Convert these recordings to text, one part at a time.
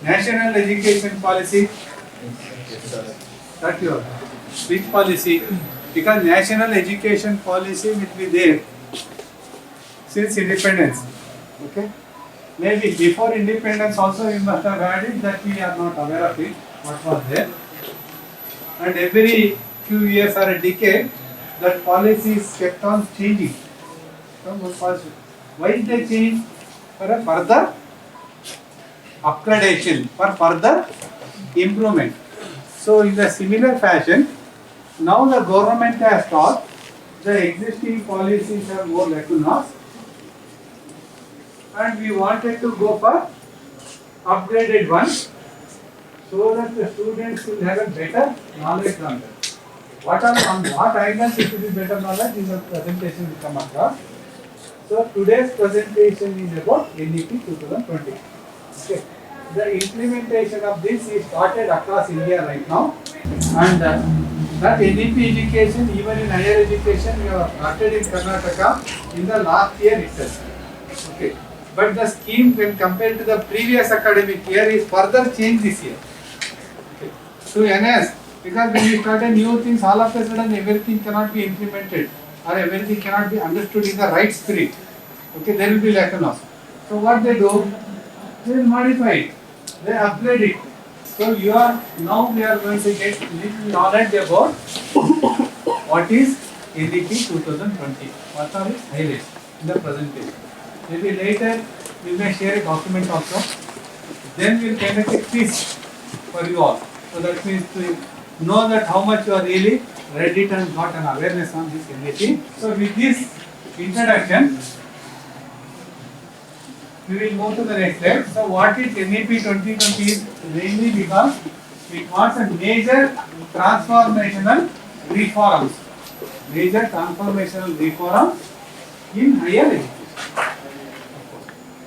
National education policy. That your which policy? Because national education policy will be there since independence. Okay. Maybe before independence also you must have heard it, that we are not aware of it. What was there? And every few years or a decade, that policy is kept on changing. Why did they change? For a further upgradation, for further improvement. So in the similar fashion, now the government has thought the existing policies are more lacunas, and we wanted to go for upgraded ones, so that the students will have a better knowledge on that. What angles it will be better knowledge in the presentation will come across. So today's presentation is about NEP 2020. Okay. The implementation of this is started across India right now, and that NEP education, even in higher education, we have started in Karnataka in the last year itself. Okay. But the scheme, when compared to the previous academic year, is further changed this year. Okay. To enhance, because when we started new things, all of a sudden everything cannot be implemented or everything cannot be understood in the right spirit. Okay, there will be lacunas. So what they do, they will modify it, they upgrade it. So we are going to get little knowledge about what is NEP 2020. What are its highlights in the presentation. Maybe later we may share a document also. Then we will conduct a quiz for you all. So that means to know that how much you are really read it and got an awareness on this NEP. So with this introduction, we will go to the next step. So what is NEP 2020 is mainly because it wants a major transformational reforms. Major transformational reforms in higher education.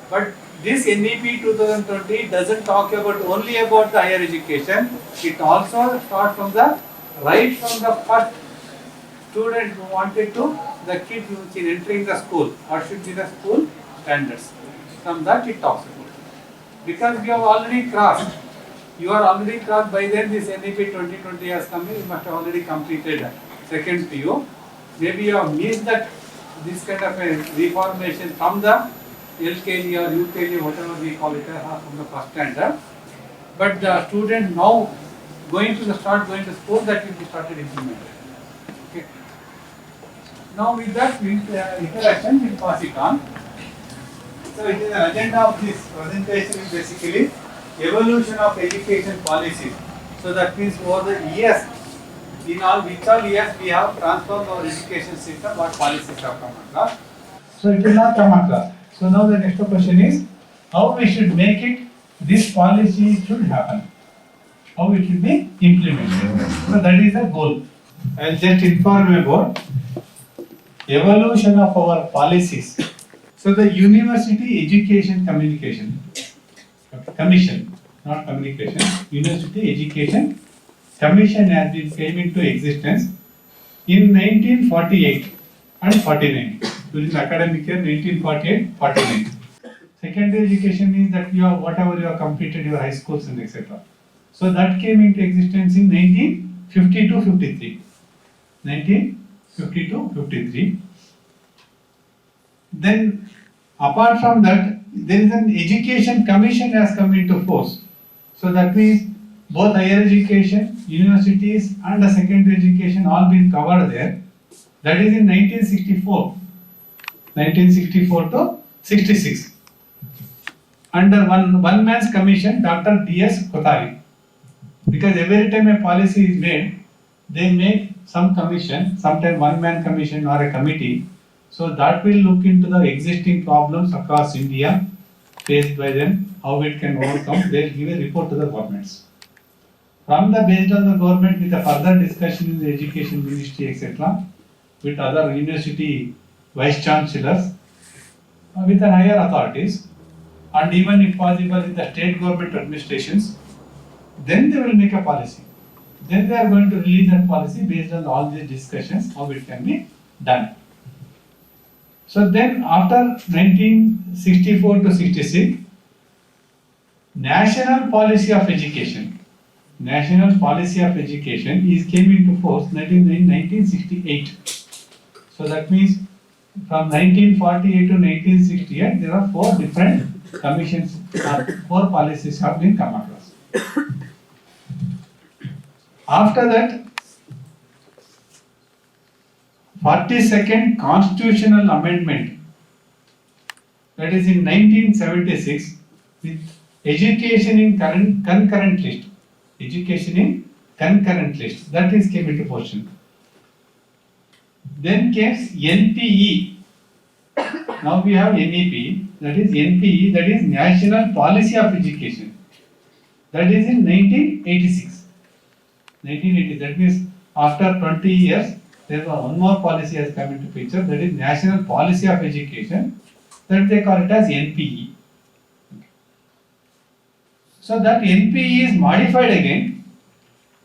But this NEP 2020 doesn't talk only about the higher education. It also starts from the first student who wanted to, the kid who is entering the school, or should be the school standards. From that it talks about. Because you have already crossed, you are already crossed by then. This NEP 2020 has come in, you must have already completed second PU. Maybe you have missed that this kind of a reformation from the LKG or UKG, whatever we call it, from the first standard. But the student now start going to school, that will be started implemented. Okay. Now with that introduction, we will pass it on. So it is an agenda of this presentation is basically evolution of education policies. So that means over the years, in which all years we have transformed our education system, what policies have come across. So it will not come across. So now the next question is, how we should make it, this policy should happen. How it should be implemented. So that is the goal. I will just inform about evolution of our policies. So the University Education Commission, not communication, University Education Commission has been came into existence in 1948 and 49. During the academic year 1948-49. Secondary education means that you have whatever you have completed your high schools and etc. So that came into existence in 1952-53. 1952-53. Then apart from that, there is an education commission has come into force. So that means both higher education, universities and the secondary education all been covered there. That is in 1964 to 66. Under one man's commission, Dr. D.S. Kothari. Because every time a policy is made, they make some commission, sometimes one man commission or a committee. So that will look into the existing problems across India faced by them, how it can overcome. They will give a report to the governments. From the based on the government with a further discussion in the education ministry, etc., with other university vice chancellors, with the higher authorities, and even if possible with the state government administrations, then they will make a policy. Then they are going to release that policy based on all these discussions, how it can be done. So then after 1964 to 66, National policy of education. National policy of education is came into force in 1968. So that means from 1948 to 1968, there are four different commissions or four policies have been come across. After that, 42nd Constitutional Amendment, that is in 1976, with education in concurrent list. Education in concurrent list, that is came into portion. Then came NPE. Now we have NEP, that is NPE, that is National Policy of Education. That is in 1986. 1980, that means after 20 years, there was one more policy has come into picture, that is National Policy of Education, that they call it as NPE. So that NPE is modified again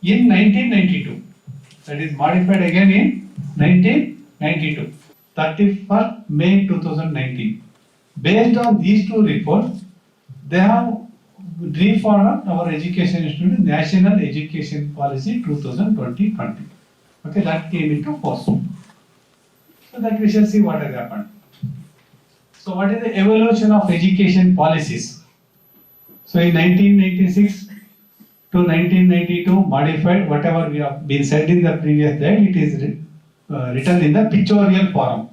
in 1992. That is modified again in 1992. 31st May 2019. Based on these two reports, they have reformed our education institute National Education Policy 2020. Okay, that came into force. So that we shall see what has happened. So what is the evolution of education policies? So in 1996 to 1992 modified, whatever we have been said in the previous slide, it is written in the pictorial form.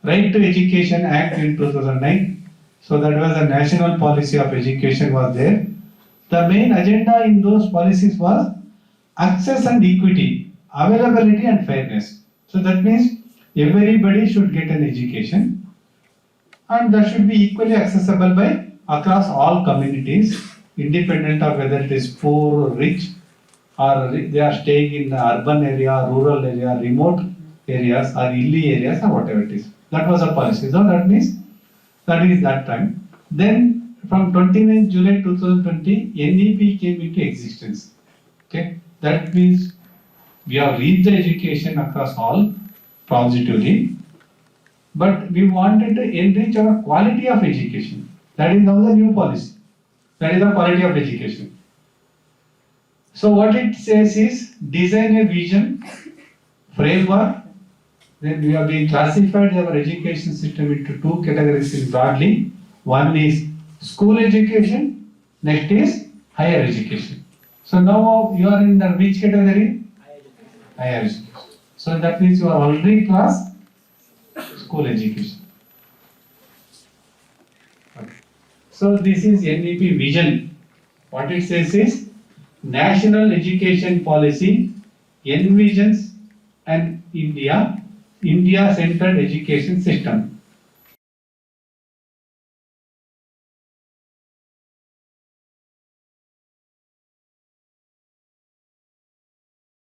Right to Education Act in 2009. So that was the national policy of education was there. The main agenda in those policies was access and equity, availability and fairness. So that means everybody should get an education and that should be equally accessible by across all communities, independent of whether it is poor or rich, or they are staying in the urban area, rural area, remote areas or hilly areas or whatever it is. That was a policy. So that means that is that time. Then from 29 July 2020, NEP came into existence. Okay, that means we have reached the education across all positively, but we wanted to enrich our quality of education. That is now the new policy. That is the quality of education. So what it says is design a vision, framework. Then we have been classified our education system into two categories broadly. One is school education, next is higher education. So now you are in the which category? Higher education. So that means you are already class school education. Okay. So this is NEP vision. What it says is National Education Policy envisions an India-centered education system.